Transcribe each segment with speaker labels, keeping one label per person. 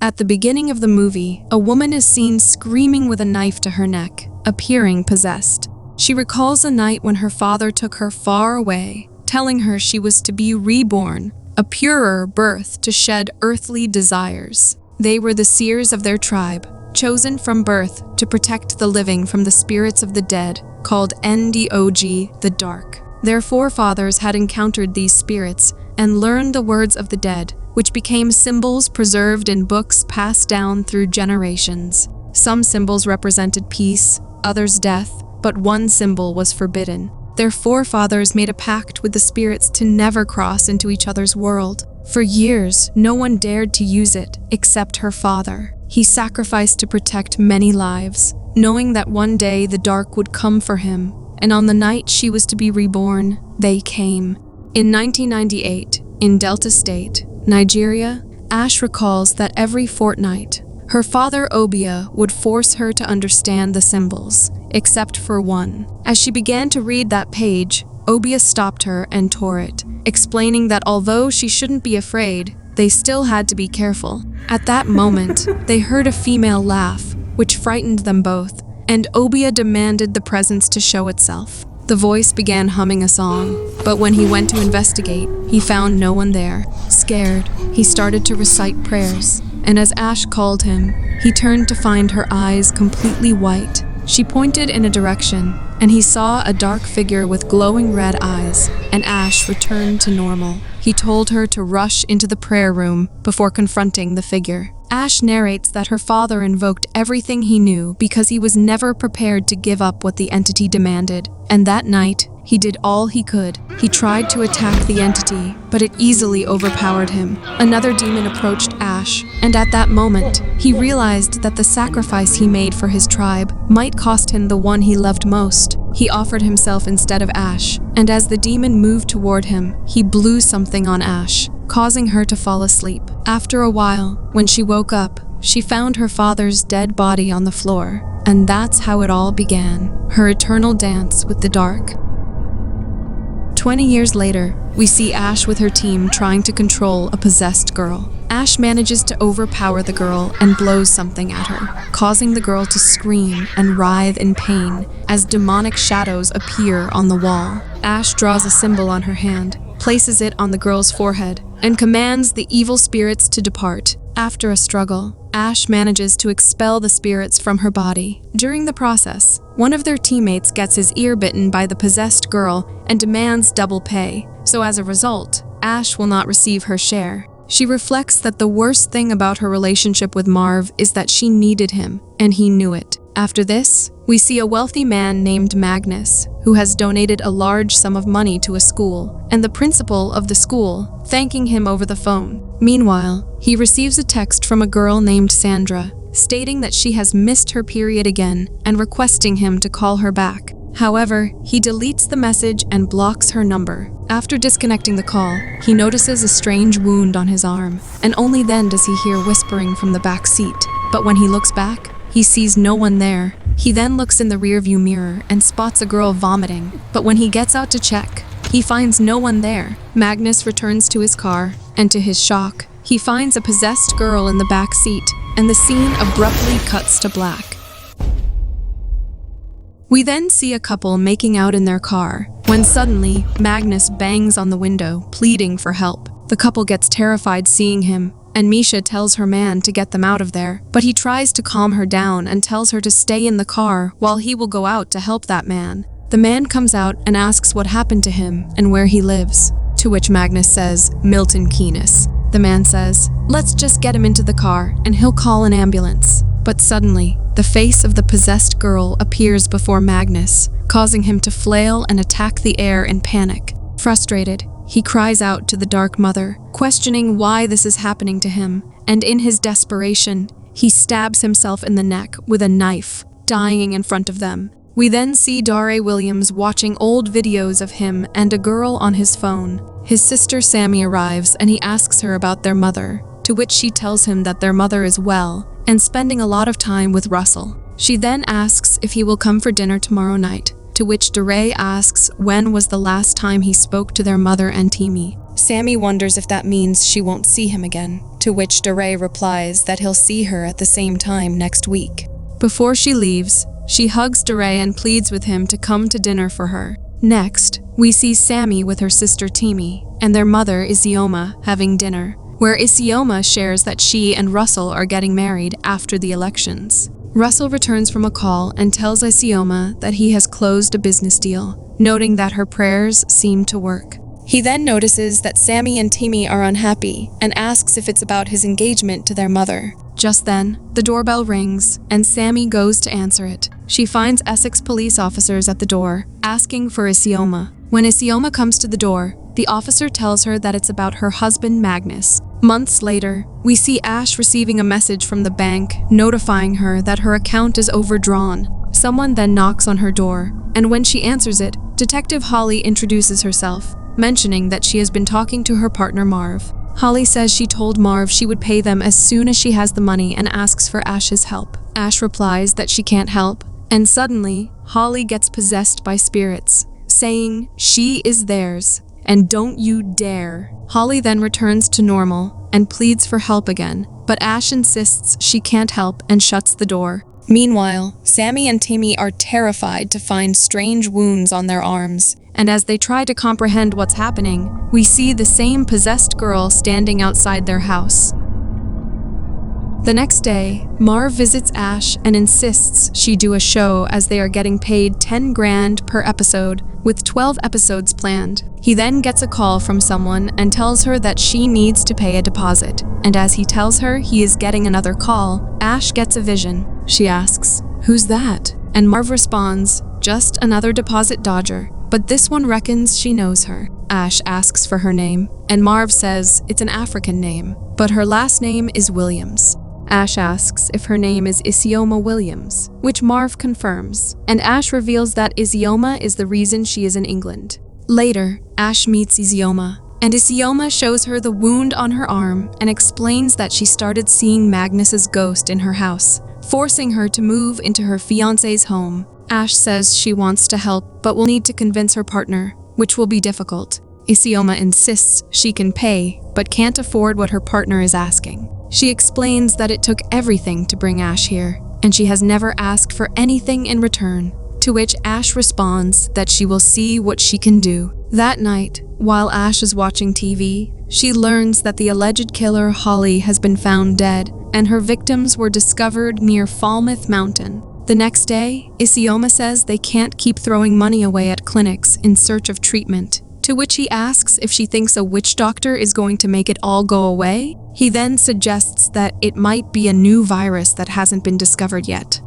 Speaker 1: At the beginning of the movie, a woman is seen screaming with a knife to her neck, appearing possessed. She recalls a night when her father took her far away, telling her she was to be reborn, a purer birth to shed earthly desires. They were the seers of their tribe, chosen from birth to protect the living from the spirits of the dead, called Ndog, the Dark. Their forefathers had encountered these spirits and learned the words of the dead, which became symbols preserved in books passed down through generations. Some symbols represented peace, others death, but one symbol was forbidden. Their forefathers made a pact with the spirits to never cross into each other's world. For years, no one dared to use it except her father. He sacrificed to protect many lives, knowing that one day the dark would come for him, and on the night she was to be reborn, they came. In 1998, in Delta State, Nigeria, Ash recalls that every fortnight, her father Obia would force her to understand the symbols, except for one. As she began to read that page, Obia stopped her and tore it, explaining that although she shouldn't be afraid, they still had to be careful. At that moment, they heard a female laugh, which frightened them both, and Obia demanded the presence to show itself. The voice began humming a song, but when he went to investigate, he found no one there. Scared, he started to recite prayers, and as Ash called him, he turned to find her eyes completely white. She pointed in a direction, and he saw a dark figure with glowing red eyes, and Ash returned to normal. He told her to rush into the prayer room before confronting the figure. Ash narrates that her father invoked everything he knew because he was never prepared to give up what the entity demanded, and that night, he did all he could. He tried to attack the entity, but it easily overpowered him. Another demon approached Ash, and at that moment, he realized that the sacrifice he made for his tribe might cost him the one he loved most. He offered himself instead of Ash, and as the demon moved toward him, he blew something on Ash, causing her to fall asleep. After a while, when she woke up, she found her father's dead body on the floor, and that's how it all began, her eternal dance with the dark. 20 years later, we see Ash with her team trying to control a possessed girl. Ash manages to overpower the girl and blows something at her, causing the girl to scream and writhe in pain as demonic shadows appear on the wall. Ash draws a symbol on her hand, places it on the girl's forehead, and commands the evil spirits to depart. After a struggle, Ash manages to expel the spirits from her body. During the process, one of their teammates gets his ear bitten by the possessed girl and demands double pay. So as a result, Ash will not receive her share. She reflects that the worst thing about her relationship with Marv is that she needed him, and he knew it. After this, we see a wealthy man named Magnus, who has donated a large sum of money to a school, and the principal of the school thanking him over the phone. Meanwhile, he receives a text from a girl named Sandra, stating that she has missed her period again and requesting him to call her back. However, he deletes the message and blocks her number. After disconnecting the call, he notices a strange wound on his arm, and only then does he hear whispering from the back seat. But when he looks back, he sees no one there. He then looks in the rearview mirror and spots a girl vomiting, but when he gets out to check, he finds no one there. Magnus returns to his car, and to his shock, he finds a possessed girl in the back seat, and the scene abruptly cuts to black. We then see a couple making out in their car, when suddenly, Magnus bangs on the window, pleading for help. The couple gets terrified seeing him, and Misha tells her man to get them out of there, but he tries to calm her down and tells her to stay in the car while he will go out to help that man. The man comes out and asks what happened to him and where he lives, to which Magnus says, Milton Keynes. The man says, let's just get him into the car and he'll call an ambulance. But suddenly, the face of the possessed girl appears before Magnus, causing him to flail and attack the air in panic. Frustrated, he cries out to the Dark Mother, questioning why this is happening to him, and in his desperation, he stabs himself in the neck with a knife, dying in front of them. We then see Dare Williams watching old videos of him and a girl on his phone. His sister Sammy arrives and he asks her about their mother, to which she tells him that their mother is well and spending a lot of time with Russell. She then asks if he will come for dinner tomorrow night, to which Dare asks when was the last time he spoke to their mother and Timmy. Sammy wonders if that means she won't see him again, to which DeRay replies that he'll see her at the same time next week. Before she leaves, she hugs DeRay and pleads with him to come to dinner for her. Next, we see Sammy with her sister Timmy and their mother Isioma having dinner, where Isioma shares that she and Russell are getting married after the elections. Russell returns from a call and tells Isioma that he has closed a business deal, noting that her prayers seem to work. He then notices that Sammy and Timmy are unhappy and asks if it's about his engagement to their mother. Just then, the doorbell rings and Sammy goes to answer it. She finds Essex police officers at the door, asking for Isioma. When Isioma comes to the door, the officer tells her that it's about her husband Magnus. Months later, we see Ash receiving a message from the bank notifying her that her account is overdrawn. Someone then knocks on her door, and when she answers it, Detective Holly introduces herself, mentioning that she has been talking to her partner Marv. Holly says she told Marv she would pay them as soon as she has the money and asks for Ash's help. Ash replies that she can't help, and suddenly, Holly gets possessed by spirits, saying she is theirs, and don't you dare. Holly then returns to normal and pleads for help again, but Ash insists she can't help and shuts the door. Meanwhile, Sammy and Timmy are terrified to find strange wounds on their arms, and as they try to comprehend what's happening, we see the same possessed girl standing outside their house. The next day, Marv visits Ash and insists she do a show as they are getting paid $10 grand per episode, with 12 episodes planned. He then gets a call from someone and tells her that she needs to pay a deposit, and as he tells her he is getting another call, Ash gets a vision. She asks, "Who's that?" And Marv responds, "Just another deposit dodger, but this one reckons she knows her." Ash asks for her name, and Marv says it's an African name, but her last name is Williams. Ash asks if her name is Isioma Williams, which Marv confirms, and Ash reveals that Isioma is the reason she is in England. Later, Ash meets Isioma, and Isioma shows her the wound on her arm and explains that she started seeing Magnus's ghost in her house, forcing her to move into her fiancé's home. Ash says she wants to help, but will need to convince her partner, which will be difficult. Isioma insists she can pay, but can't afford what her partner is asking. She explains that it took everything to bring Ash here, and she has never asked for anything in return, to which Ash responds that she will see what she can do. That night, while Ash is watching TV, she learns that the alleged killer Holly has been found dead, and her victims were discovered near Falmouth Mountain. The next day, Isioma says they can't keep throwing money away at clinics in search of treatment, to which he asks if she thinks a witch doctor is going to make it all go away. He then suggests that it might be a new virus that hasn't been discovered yet.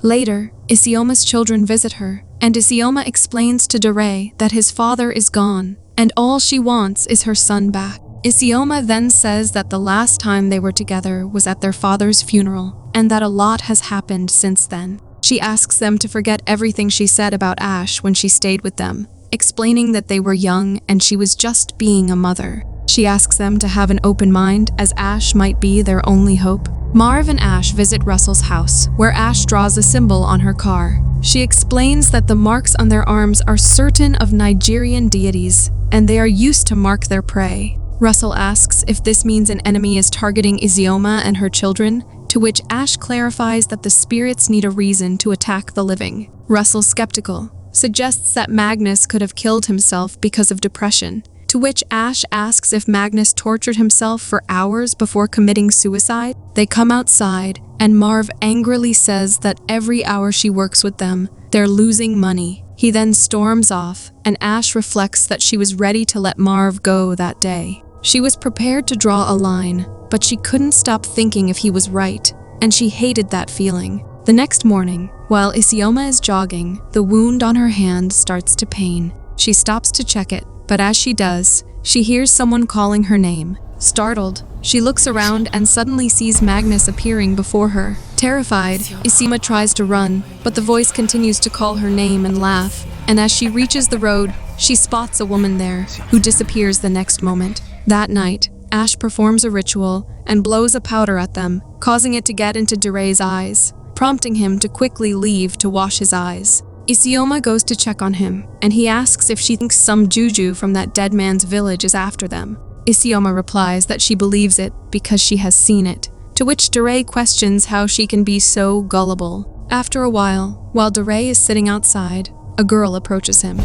Speaker 1: Later, Isioma's children visit her, and Isioma explains to DeRay that his father is gone, and all she wants is her son back. Isioma then says that the last time they were together was at their father's funeral, and that a lot has happened since then. She asks them to forget everything she said about Ash when she stayed with them, explaining that they were young and she was just being a mother. She asks them to have an open mind, as Ash might be their only hope. Marv and Ash visit Russell's house, where Ash draws a symbol on her car. She explains that the marks on their arms are certain of Nigerian deities, and they are used to mark their prey. Russell asks if this means an enemy is targeting Isioma and her children, to which Ash clarifies that the spirits need a reason to attack the living. Russell, skeptical, suggests that Magnus could have killed himself because of depression, to which Ash asks if Magnus tortured himself for hours before committing suicide. They come outside, and Marv angrily says that every hour she works with them, they're losing money. He then storms off, and Ash reflects that she was ready to let Marv go that day. She was prepared to draw a line, but she couldn't stop thinking if he was right, and she hated that feeling. The next morning, while Isioma is jogging, the wound on her hand starts to pain. She stops to check it, but as she does, she hears someone calling her name. Startled, she looks around and suddenly sees Magnus appearing before her. Terrified, Isioma tries to run, but the voice continues to call her name and laugh, and as she reaches the road, she spots a woman there, who disappears the next moment. That night, Ash performs a ritual and blows a powder at them, causing it to get into DeRay's eyes, prompting him to quickly leave to wash his eyes. Isioma goes to check on him, and he asks if she thinks some juju from that dead man's village is after them. Isioma replies that she believes it because she has seen it, to which Dore questions how she can be so gullible. After a while Dore is sitting outside, a girl approaches him.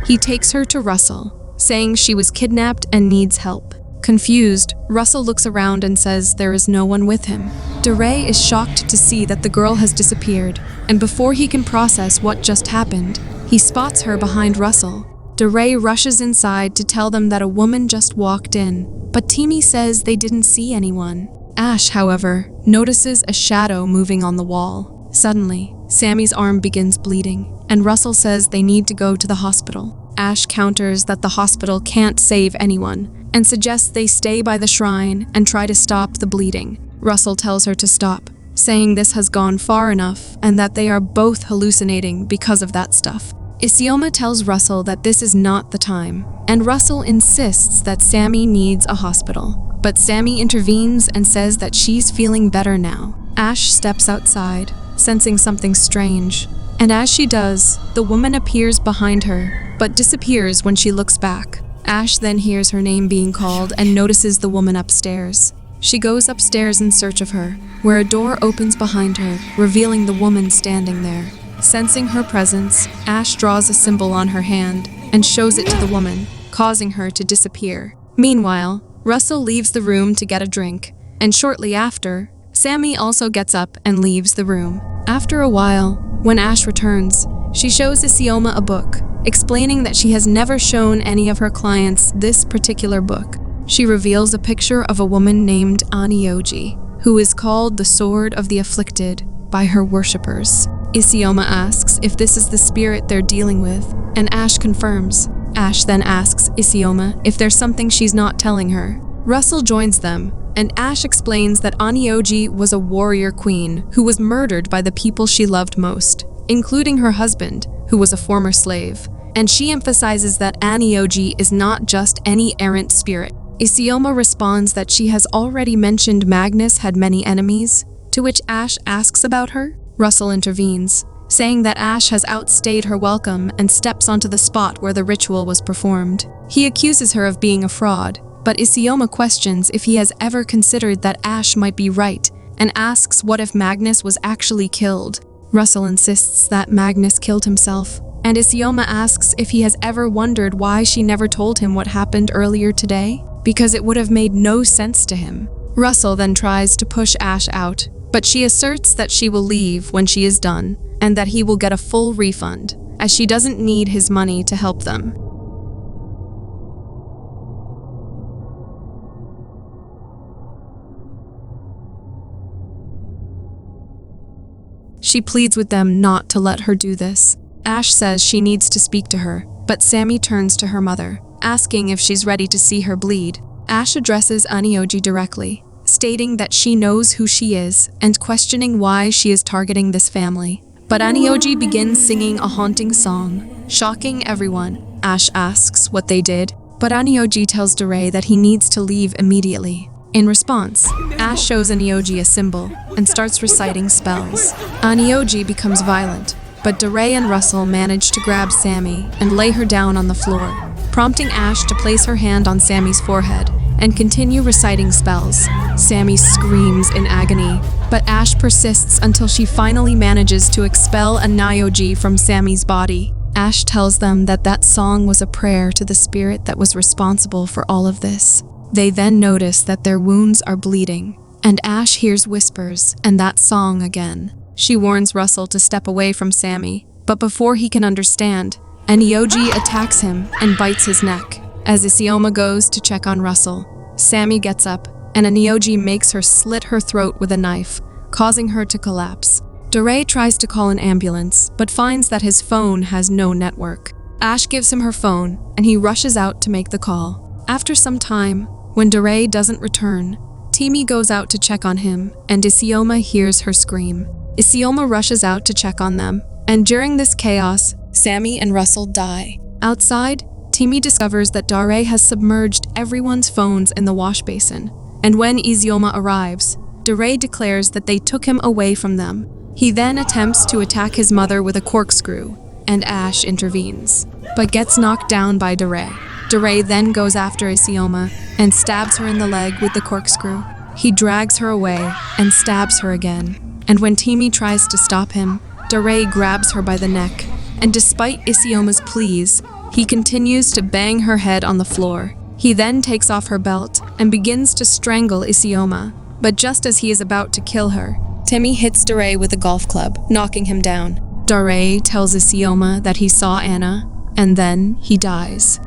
Speaker 1: He takes her to Russell, saying she was kidnapped and needs help. Confused, Russell looks around and says there is no one with him. Dore is shocked to see that the girl has disappeared, and before he can process what just happened, he spots her behind Russell. Dore rushes inside to tell them that a woman just walked in, but Timmy says they didn't see anyone. Ash, however, notices a shadow moving on the wall. Suddenly, Sammy's arm begins bleeding, and Russell says they need to go to the hospital. Ash counters that the hospital can't save anyone, and suggests they stay by the shrine and try to stop the bleeding. Russell tells her to stop, saying this has gone far enough and that they are both hallucinating because of that stuff. Isioma tells Russell that this is not the time, and Russell insists that Sammy needs a hospital. But Sammy intervenes and says that she's feeling better now. Ash steps outside, sensing something strange, and as she does, the woman appears behind her, but disappears when she looks back. Ash then hears her name being called and notices the woman upstairs. She goes upstairs in search of her, where a door opens behind her, revealing the woman standing there. Sensing her presence, Ash draws a symbol on her hand and shows it to the woman, causing her to disappear. Meanwhile, Russell leaves the room to get a drink, and shortly after, Sammy also gets up and leaves the room. After a while, when Ash returns, she shows Isioma a book, explaining that she has never shown any of her clients this particular book. She reveals a picture of a woman named Anioji, who is called the Sword of the Afflicted by her worshippers. Isioma asks if this is the spirit they're dealing with, and Ash confirms. Ash then asks Isioma if there's something she's not telling her. Russell joins them, and Ash explains that Anioji was a warrior queen who was murdered by the people she loved most, including her husband, who was a former slave. And she emphasizes that Anioji is not just any errant spirit. Isioma responds that she has already mentioned Magnus had many enemies, to which Ash asks about her. Russell intervenes, saying that Ash has outstayed her welcome and steps onto the spot where the ritual was performed. He accuses her of being a fraud, but Isioma questions if he has ever considered that Ash might be right and asks what if Magnus was actually killed. Russell insists that Magnus killed himself, and Isioma asks if he has ever wondered why she never told him what happened earlier today, because it would have made no sense to him. Russell then tries to push Ash out, but she asserts that she will leave when she is done, and that he will get a full refund, as she doesn't need his money to help them. She pleads with them not to let her do this. Ash says she needs to speak to her, but Sammy turns to her mother, asking if she's ready to see her bleed. Ash addresses Anioji directly, stating that she knows who she is and questioning why she is targeting this family. But Anioji begins singing a haunting song, shocking everyone. Ash asks what they did, but Anioji tells Dore that he needs to leave immediately. In response, Ash shows Anioji a symbol and starts reciting spells. Anioji becomes violent, but Dore and Russell manage to grab Sammy and lay her down on the floor, prompting Ash to place her hand on Sammy's forehead and continue reciting spells. Sammy screams in agony, but Ash persists until she finally manages to expel Anioji from Sammy's body. Ash tells them that that song was a prayer to the spirit that was responsible for all of this. They then notice that their wounds are bleeding, and Ash hears whispers and that song again. She warns Russell to step away from Sammy, but before he can understand, Anioji attacks him and bites his neck. As Isioma goes to check on Russell, Sammy gets up, and Anioji makes her slit her throat with a knife, causing her to collapse. Dore tries to call an ambulance, but finds that his phone has no network. Ash gives him her phone, and he rushes out to make the call. After some time, when Dore doesn't return, Timmy goes out to check on him, and Isioma hears her scream. Isioma rushes out to check on them, and during this chaos, Sammy and Russell die. Outside, Timmy discovers that Dore has submerged everyone's phones in the wash basin, and when Isioma arrives, Dore declares that they took him away from them. He then attempts to attack his mother with a corkscrew, and Ash intervenes, but gets knocked down by Doray. Doray then goes after Isioma and stabs her in the leg with the corkscrew. He drags her away and stabs her again, and when Timmy tries to stop him, Doray grabs her by the neck, and despite Isioma's pleas, he continues to bang her head on the floor. He then takes off her belt and begins to strangle Isioma, but just as he is about to kill her, Timmy hits Doray with a golf club, knocking him down. Doray tells Isioma that he saw Anna, and then he dies.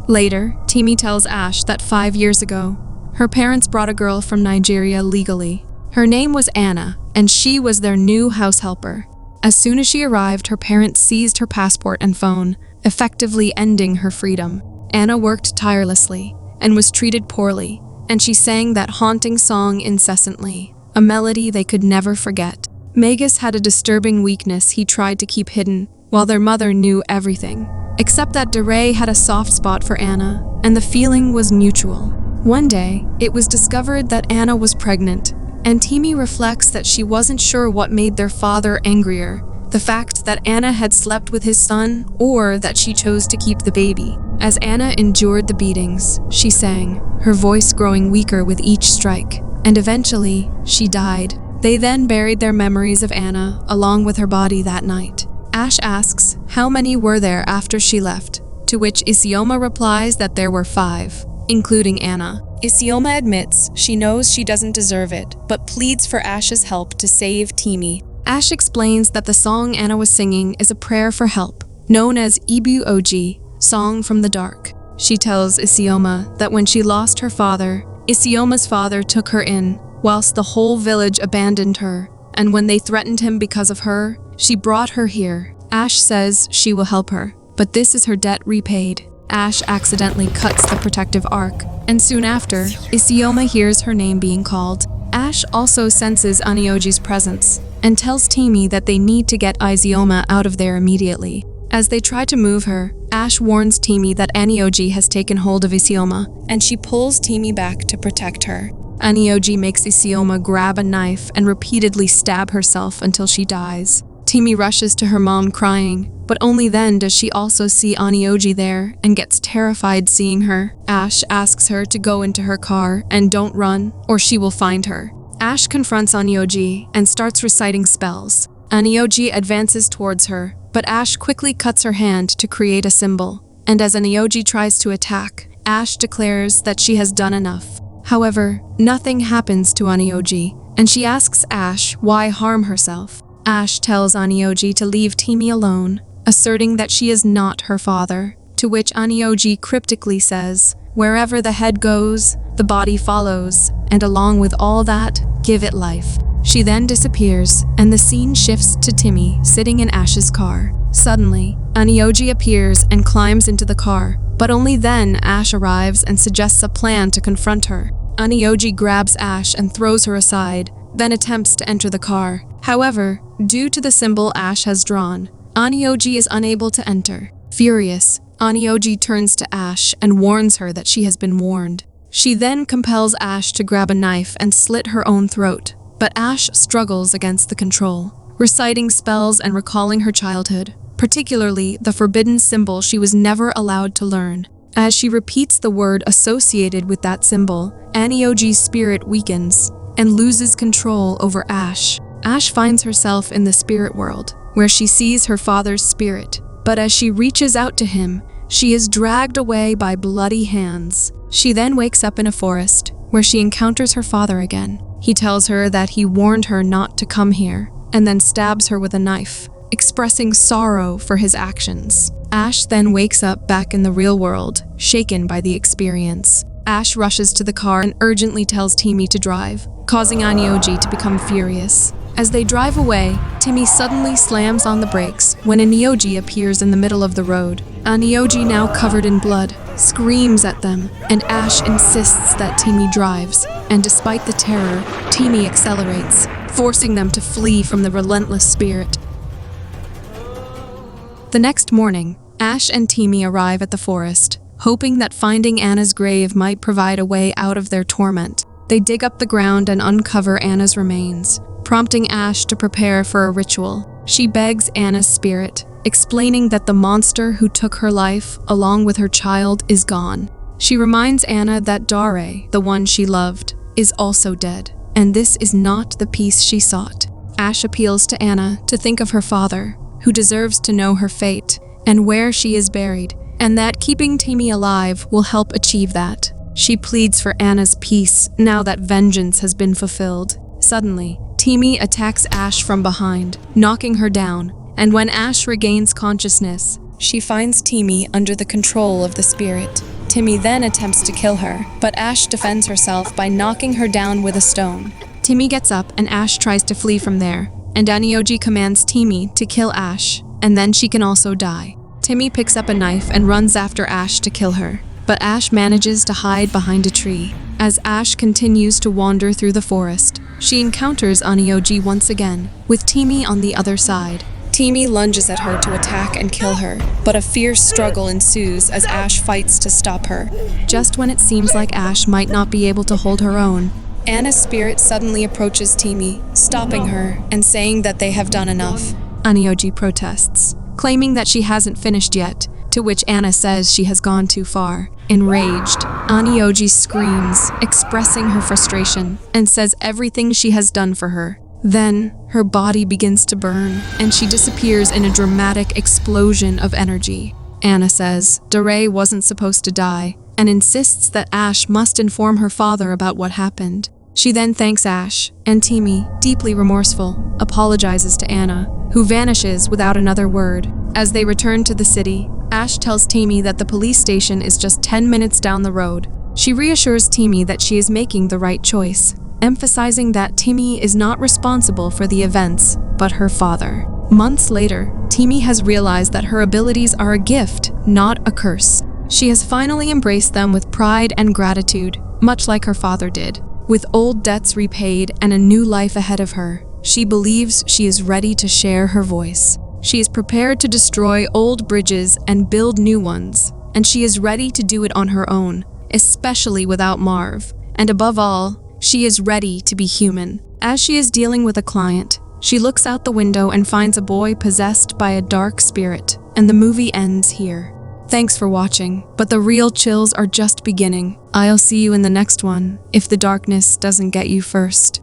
Speaker 1: Later, Timmy tells Ash that 5 years ago, her parents brought a girl from Nigeria legally. Her name was Anna, and she was their new house helper. As soon as she arrived, her parents seized her passport and phone, effectively ending her freedom. Anna worked tirelessly and was treated poorly, and she sang that haunting song incessantly, a melody they could never forget. Magus had a disturbing weakness he tried to keep hidden, while their mother knew everything. Except that Doray had a soft spot for Anna, and the feeling was mutual. One day, it was discovered that Anna was pregnant, and Timmy reflects that she wasn't sure what made their father angrier, the fact that Anna had slept with his son, or that she chose to keep the baby. As Anna endured the beatings, she sang, her voice growing weaker with each strike, and eventually, she died. They then buried their memories of Anna, along with her body that night. Ash asks, how many were there after she left? To which Isioma replies that there were 5, including Anna. Isioma admits she knows she doesn't deserve it, but pleads for Ash's help to save Timmy. Ash explains that the song Anna was singing is a prayer for help, known as Ibu Oji, Song from the Dark. She tells Isioma that when she lost her father, Isioma's father took her in, whilst the whole village abandoned her, and when they threatened him because of her, she brought her here. Ash says she will help her, but this is her debt repaid. Ash accidentally cuts the protective arc, and soon after, Isioma hears her name being called. Ash also senses Anioji's presence, and tells Timmy that they need to get Isioma out of there immediately. As they try to move her, Ash warns Timmy that Anioji has taken hold of Isioma, and she pulls Timmy back to protect her. Anioji makes Isioma grab a knife and repeatedly stab herself until she dies. Timmy rushes to her mom crying, but only then does she also see Anioji there and gets terrified seeing her. Ash asks her to go into her car and don't run, or she will find her. Ash confronts Anioji and starts reciting spells. Anioji advances towards her, but Ash quickly cuts her hand to create a symbol, and as Anioji tries to attack, Ash declares that she has done enough. However, nothing happens to Anioji, and she asks Ash why harm herself. Ash tells Anioji to leave Timmy alone, asserting that she is not her father, to which Anioji cryptically says, wherever the head goes, the body follows, and along with all that, give it life. She then disappears, and the scene shifts to Timmy sitting in Ash's car. Suddenly, Anioji appears and climbs into the car, but only then Ash arrives and suggests a plan to confront her. Anioji grabs Ash and throws her aside, then attempts to enter the car. However, due to the symbol Ash has drawn, Anioji is unable to enter. Furious, Anioji turns to Ash and warns her that she has been warned. She then compels Ash to grab a knife and slit her own throat, but Ash struggles against the control, reciting spells and recalling her childhood, particularly the forbidden symbol she was never allowed to learn. As she repeats the word associated with that symbol, Anioji's spirit weakens and loses control over Ash. Ash finds herself in the spirit world, where she sees her father's spirit, but as she reaches out to him, she is dragged away by bloody hands. She then wakes up in a forest, where she encounters her father again. He tells her that he warned her not to come here, and then stabs her with a knife, expressing sorrow for his actions. Ash then wakes up back in the real world, shaken by the experience. Ash rushes to the car and urgently tells Timmy to drive, causing Anioji to become furious. As they drive away, Timmy suddenly slams on the brakes when Anioji appears in the middle of the road. Anioji, now covered in blood, screams at them, and Ash insists that Timmy drives, and despite the terror, Timmy accelerates, forcing them to flee from the relentless spirit. The next morning, Ash and Timmy arrive at the forest, hoping that finding Anna's grave might provide a way out of their torment. They dig up the ground and uncover Anna's remains, prompting Ash to prepare for a ritual. She begs Anna's spirit, explaining that the monster who took her life, along with her child, is gone. She reminds Anna that Dare, the one she loved, is also dead, and this is not the peace she sought. Ash appeals to Anna to think of her father, who deserves to know her fate and where she is buried, and that keeping Timmy alive will help achieve that. She pleads for Anna's peace now that vengeance has been fulfilled. Suddenly, Timmy attacks Ash from behind, knocking her down, and when Ash regains consciousness, she finds Timmy under the control of the spirit. Timmy then attempts to kill her, but Ash defends herself by knocking her down with a stone. Timmy gets up and Ash tries to flee from there, and Anioji commands Timmy to kill Ash, and then she can also die. Timmy picks up a knife and runs after Ash to kill her, but Ash manages to hide behind a tree. As Ash continues to wander through the forest, she encounters Anioji once again, with Timmy on the other side. Timmy lunges at her to attack and kill her, but a fierce struggle ensues as Ash fights to stop her. Just when it seems like Ash might not be able to hold her own, Anna's spirit suddenly approaches Timmy, stopping her and saying that they have done enough. Anioji protests, claiming that she hasn't finished yet, to which Anna says she has gone too far. Enraged, Anioji screams, expressing her frustration, and says everything she has done for her. Then, her body begins to burn, and she disappears in a dramatic explosion of energy. Anna says Dare wasn't supposed to die, and insists that Ash must inform her father about what happened. She then thanks Ash, and Timmy, deeply remorseful, apologizes to Anna, who vanishes without another word. As they return to the city, Ash tells Timmy that the police station is just 10 minutes down the road. She reassures Timmy that she is making the right choice, emphasizing that Timmy is not responsible for the events, but her father. Months later, Timmy has realized that her abilities are a gift, not a curse. She has finally embraced them with pride and gratitude, much like her father did. With old debts repaid and a new life ahead of her, she believes she is ready to share her voice. She is prepared to destroy old bridges and build new ones, and she is ready to do it on her own, especially without Marv. And above all, she is ready to be human. As she is dealing with a client, she looks out the window and finds a boy possessed by a dark spirit, and the movie ends here. Thanks for watching, but the real chills are just beginning. I'll see you in the next one, if the darkness doesn't get you first.